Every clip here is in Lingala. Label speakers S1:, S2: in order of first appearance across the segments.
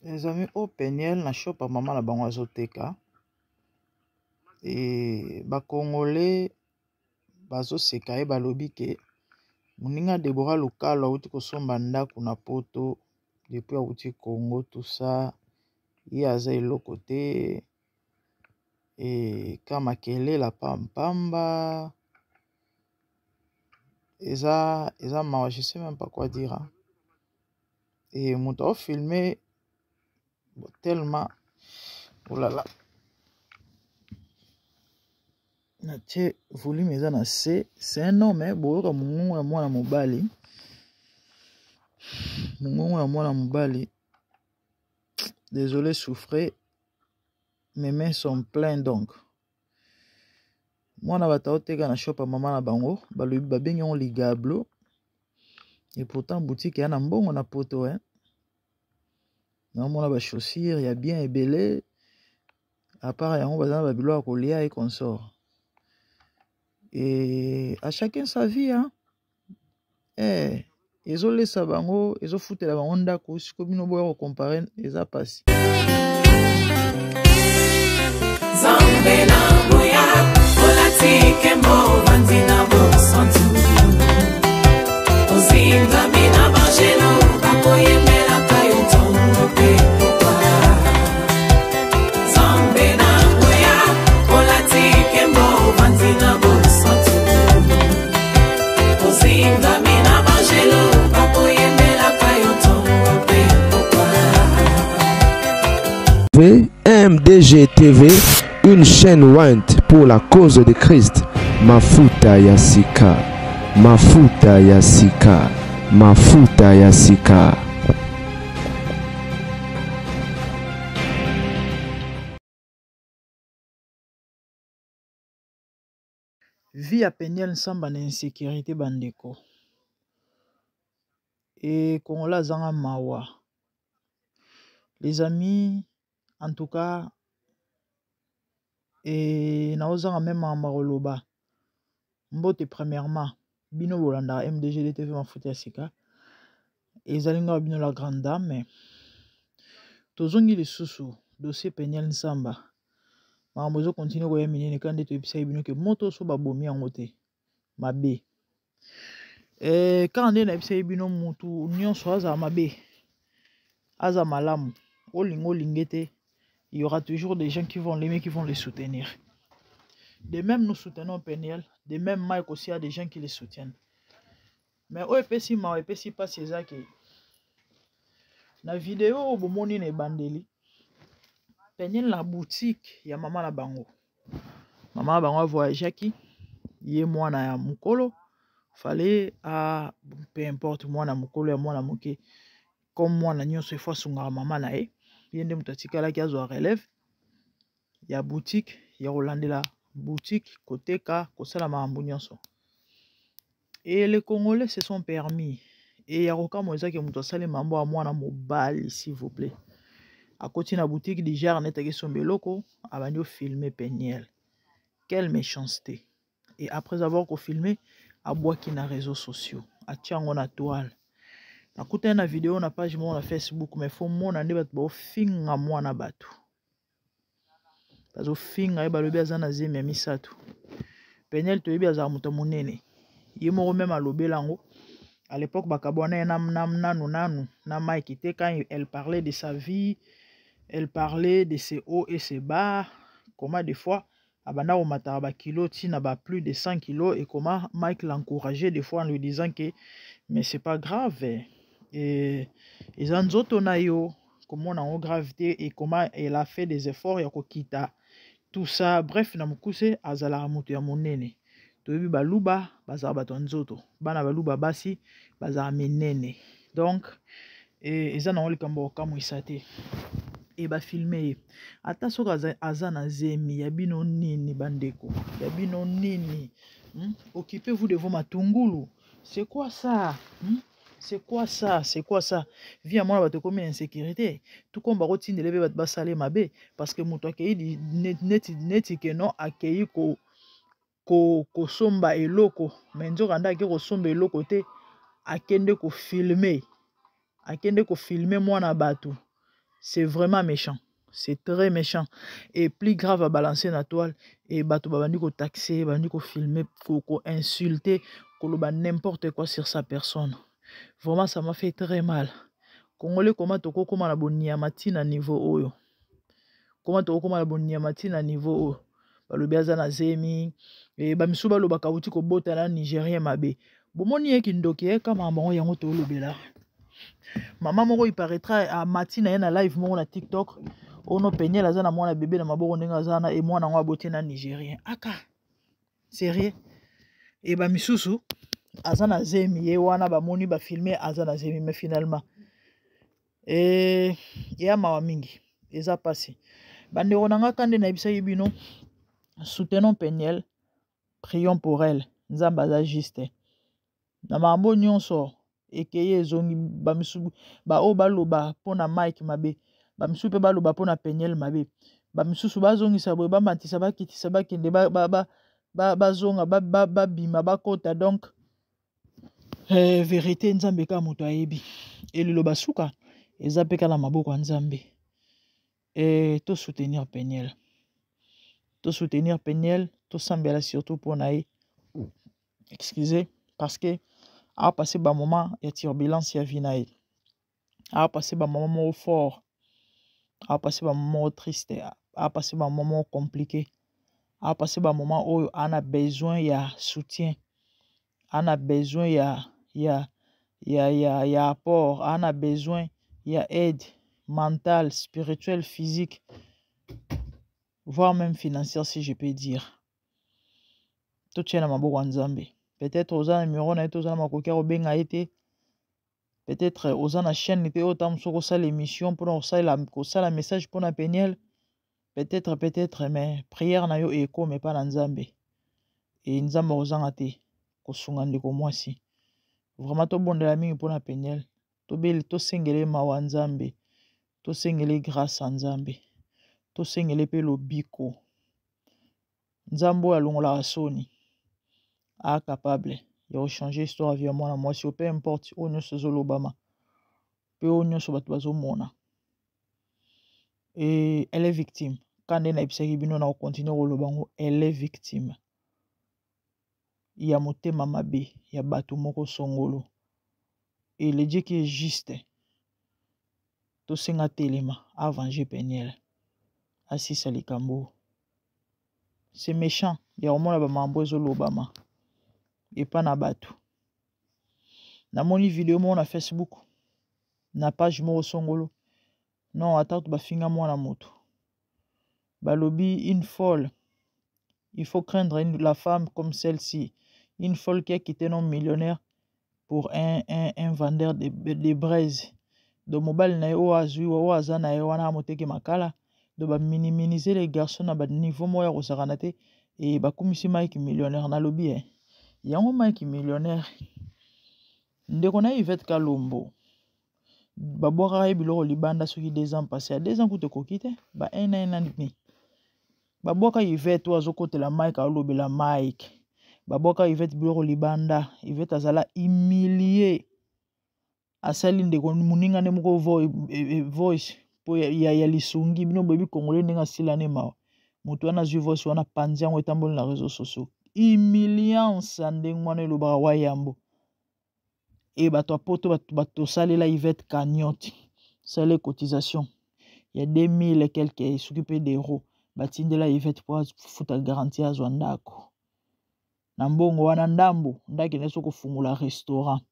S1: Les amis au Peniel na shop à maman na bango azoteka et ba congolais bazo seka e balobi ke muninga Deborah Lukalo auti kosomba ndako na poto depuis auti Congo tout ça ye aza eloko te et kama kele la pampamba eza mawa, je sais même pas quoi dire hein. Et muto a filmé tellement oh là là na tie volume eza na C, c'est un homme hein, boyoka mungungu ya mwana mobali, mungungu ya mwana mobali. Désolé souffrir, mes mains sont pleines donc. Mwana bata oteka na shop ya mama na bango balobi babengi on ligablo et pourtant boutique ya na mbongo na poto hein. Na mona ba chaussures ya bien ebelé à part yango bazana ba bilo kolia et consort. Et à chacun sa vie hein. Eh ezolesa bango ezofutela bango ndako siko bino boya ko comparer eza pasi.
S2: Zambe na boya olatike mo vandina bo santu ozinga mina bajeno bakoye mela kayo tongo pe kwa Zambe na boya olatike mo vandina bo santu ozinga mina bajeno bakoye mela kayo tongo pe kwa
S3: MDG TV, une chaîne Went pour la cause de Christ. Mafuta Yasika, Mafuta Yasika, Mafuta Yasika.
S1: Vie à Peniel Samba na insécurité bandeko. Et Kongola zanga mawa. Les amis, en tout cas, et na ozanga même amaroloba. Mbote premièrement, bino bolanda MDG de TV Mafuta Yasika. Et zalinga bino la grande dame, mais tozongi le susu dossier Peniel Samba. Mamozo continue koya minene kande to episa bino ke moto so babomi yango te. Mabe. Quand on est na episa bino mutu nyonso aza mabe. Aza malamu. Olingo lingete. Il y aura toujours des gens qui vont l'aimer, qui vont les soutenir. De même, nous soutenons Peniel. De même, Mike aussi, il y a des gens qui les soutiennent. Mais au EPC, ma EPC pas c'est ça que. La vidéo, au bomoni ne bandeli. Peniel la boutique, il y a maman la bango. Maman la bango a voyagé qui. Yé moi na ya mukolo. Fallait à peu importe moi na mukolo ya moi na moke. Comme moi na nyon se fois sunga maman na e. Yende mutatika la qui a zo relève. Il y a boutique, il y a Rolandela boutique côté ka kosala maambu nyonso. Et les Congolais se sont permis. Et il y a aucun moyen que muto sale mambo a mwana mobali s'il vous plaît. À côté na boutique di jar net ke sombe loko abanyo filmer Peniel. Quelle méchanceté. Et après avoir filmé a boaki na réseaux sociaux, a tiango na toile. Na kuta na vidéo na page mo na Facebook mais faut mona nde bat ba finga mwana batu. Bazo finga e balobi azana zemi ya misato. Peniel toyebi azala muta munene. Ye moko même alobi lango. À l'époque bakabwana nanu na Mike te quand elle parlait de sa vie, elle parlait de ses hauts et ses bas, comment des fois abanda o matara ba kilo tina ba plus de 100 kilos et comment Mike l'encourageait des fois en lui disant que mais c'est pas grave et zanzoto na yo comment on a en gravité et comment elle a fait des efforts ya kokita tout ça bref na mukuse azala mutu ya monene toyebi baluba bazala bato nzoto bana baluba basi bazala menene donc eza na likambo kamwisa te et ba filmer ata soka azana zemi ya bino nini bandeko ya bino nini occupez-vous de vos matungulu c'est quoi ça c'est quoi ça? C'est quoi ça? Via moi, va te commettre insécurité. Tout comme barotine de lever votre bassalé mabe. Parce que mon toi qui neti que non accueilli ko somba eloko. Mais nzo randa ke ko somba eloko te. Akende ko filmer. Akende ko filmer moi na batu. c'est vraiment méchant. C'est très méchant. Et plus grave à balancer la toile. Et bato babandi ko taxer, babandi ko filmer, ko insulter, ko n'importe quoi sur sa personne. Vraiment, ça m'a fait très mal. Congolais, comment toko koma na boniamati na niveau oyo. Comment toko koma na boniamati na niveau oyo. Balobi aza na zemi. Et bamisu baloba kauti ko bota na Nigérien mabe. Bomoni ye kindoki ye kama bango yango to lobela. Maman moko il paraîtra à matina na live moko na TikTok. Ono penyel aza na mwana bébé na maboko ndenge aza na et mwana ngo abote na Nigérien. Aka. Sérieux? Et ba misusu aza na zemi ye wana ba moni ba filmer aza na zemi mais finalement et ya mawa mingi eza passé. Bandeko nanga kande na ibisa yibino soutenons Peniel, prions pour elle. Nzamba aza juste. Na mambo nyonso ekeye zongi ba misu ba o baloba pona Mike mabe. Ba misu pe baloba pona Peniel mabe. Ba misusu bazongisa boye ba matisa bakitisa bakende bazonga bima bakota donc vérité nzambe ka moto ayebi elilo basuka eza pe kala maboko ya nzambe to soutenir Peniel to sambela surtout pona ye excusez parce que a passé ba moment ya turbulence ya vie na ye a passé ba moment fort a passé ba moment triste a passé ba moment compliqué a passé ba moment où on a besoin ya soutien on a besoin ya apport on a besoin ya aide mentale spirituelle physique voire même financière si je peux dire tout tient na maboko ya nzambe peut-être aux na numéro na to za makoki obenga été peut-être aux na chaîne te autant soko ça l'émission pour ça message pour na Peniel peut-être mais prière na yo eko mais pas na nzambe et nzambe ozanga te kosunga ndeko mwasi vraiment to bondela mingi pour na Peniel to sengele mawa nzambe to sengele grâce à nzambe to sengele pe lobiko nzambo ya longola soni a capable ya changer histoire via mwana mwasi peu importe o nyonso zolobama pe o nyonso bato bazomona et elle est victime quand elle na ebisaki bino na continuer kolobango elle est victime ya motema mabe ya bato moko songolo et le Dieu qui est juste to senga telema a venger Peniel asisa likambo c'est méchant ya omona ba mambo ezolobama et pas na bato na moni vidéo mo na Facebook na page moko songolo non attends bafinga mwana moto balobi une folle il faut craindre la femme comme celle-ci une folle qui a quitté non millionnaire pour un vendeur de braises do mobile na yo azui o azana yo wana moteke makala do ba minimiser les garçons na ba niveau moya ko sakana te et ba kumisi Mike millionnaire na lobby yango Mike millionnaire ndeko na Yvette Kalombo babwaka ye biloko libanda soki 2 ans passé à 2 ans kute kokite ba 1 an and demi babwaka Yvette azokotela Mike alobela Mike babwaka Yvette biloko libanda Yvette azala humilié asali ndeko muninga ne moko voice po ya lisungi bino bebi congolais ndenge asila ne mawa moto wana zwi voice wana panzi yango etamboli na réseaux sociaux humiliance ndenge mwana elobaka wa yambo et bato apoto bato salela Yvette cagnotte sale cotisation il y a 2000 et quelques s'occuper d'euros batindela Yvette pour futa garantie azwa ndako na mbongo wana ndambo ndaki neso kofungula restaurant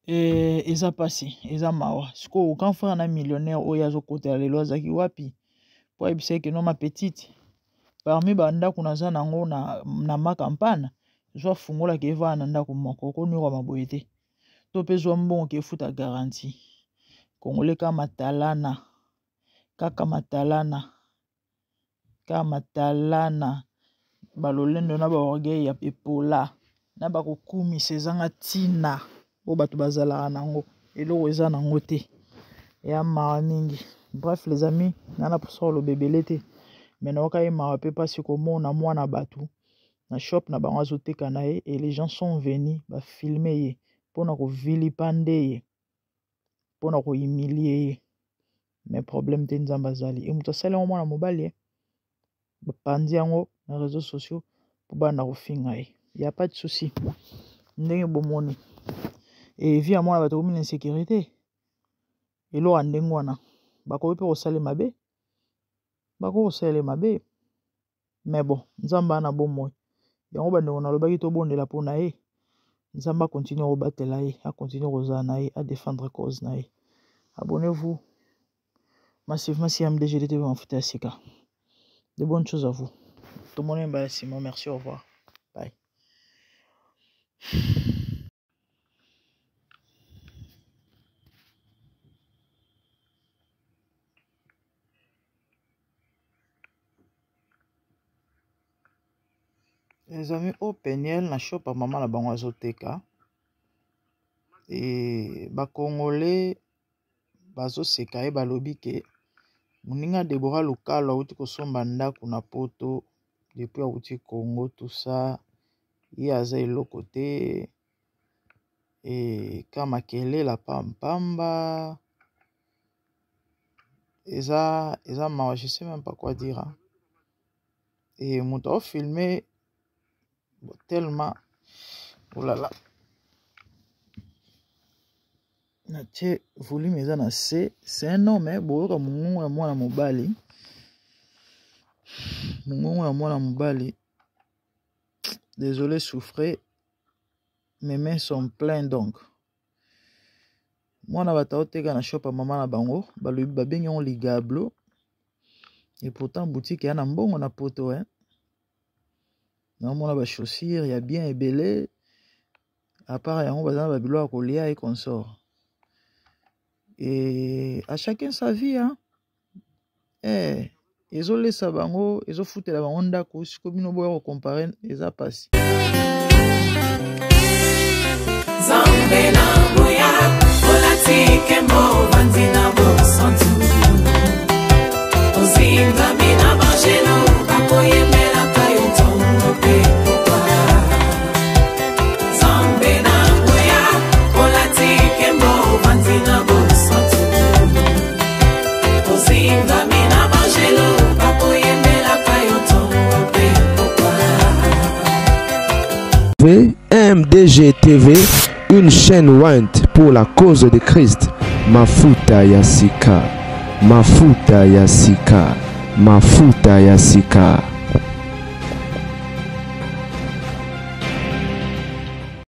S1: eza pasi eza mawa siko aucun frère na millionnaire oyo azokotela lelo azaki wapi po ayebisa ke no ma petite parmi bandako naza nango na makampana zwa fungola ke eva na ndako moko konirwa maboye te to mpe zwa mbongo ke futa garantie congolais kaka matalana balolendo na baorgueil ya epola na bakokumisa ezanga ntina oyo bato bazalaka nango eloko eza nango te ya mawa mingi bref les amis nana posa koloba ebele te me nayoka ye mawa mpe mpasi komona mwana bato na shop na bango azoteka na ye et les gens sont venus bafilme ye mpona kovilipande ye mpona kohumilie ye. Mais problème te nzambe azali. E moto asali yango mwana mobali bapandi yango na réseaux sociaux mpo bana kofinga ye. Y a pas de souci. Ndenge bomoni. E vi ya mwana bato komi na insécurité. Eloko ndenge wana. Bakoki mpe kosala mabe. Bakoki kosala mabe. Mais bon, nzambe ana bomoi. Yango bandeko nalobaki tobondela mpona ye. Nzambe a continuer kobatela ye, a continuer kozala na ye, a défendre cause na ye. Abonnez-vous massivement si MDG TV Mafuta ya Sika. De bonnes choses à vous. Tout le monde est Simon. Merci, au revoir. Bye. Les amis, au Peniel, na shop à maman la bango azoteka. Et ba Congolais bazo sekaye balobi ke Moninga Deborah Lukalo auti kosomba ndako na poto depuis auti Congo tout ça. Ye aza eloko te. Et kama kele la pampamba. Eza mawa, je sais même pas quoi dire. Hein. Et mon temps filmé tellement. Oh là là. Nache volume eza na C. C'est un homme, hein. Boyoka mungu ya mwana mobali. Mungu ya mwana mobali. Désolé, souffrez. Mes mains sont pleines donc. Mwana bata oteka na shop à maman na bango. Balobi babengi on ligablo. Et pourtant boutique ya na mbongo na poto, hein. Na mona ba chaussures, il y a bien ebelé. À part yango bazana ba bilo akolia et consort. Et à chacun sa vie, hein. Eh, ezo lesa bango, ezo foutela bango ndako, siko bino boya comparer eza pasi.
S2: Zambe na boya, olati kembo vandina bo santu. Ozinga mina bajeno, bakoye mela kayo tongo pe popa. Zambe na boya, olati kembo vandina bo santu. Ozinga mina bajeno, bakoye mela kayo tongo pe popa.
S3: MDG TV, une chaîne Went pour la cause de Christ. Mafuta ya Sika. Mafuta ya Sika. Mafuta ya Sika.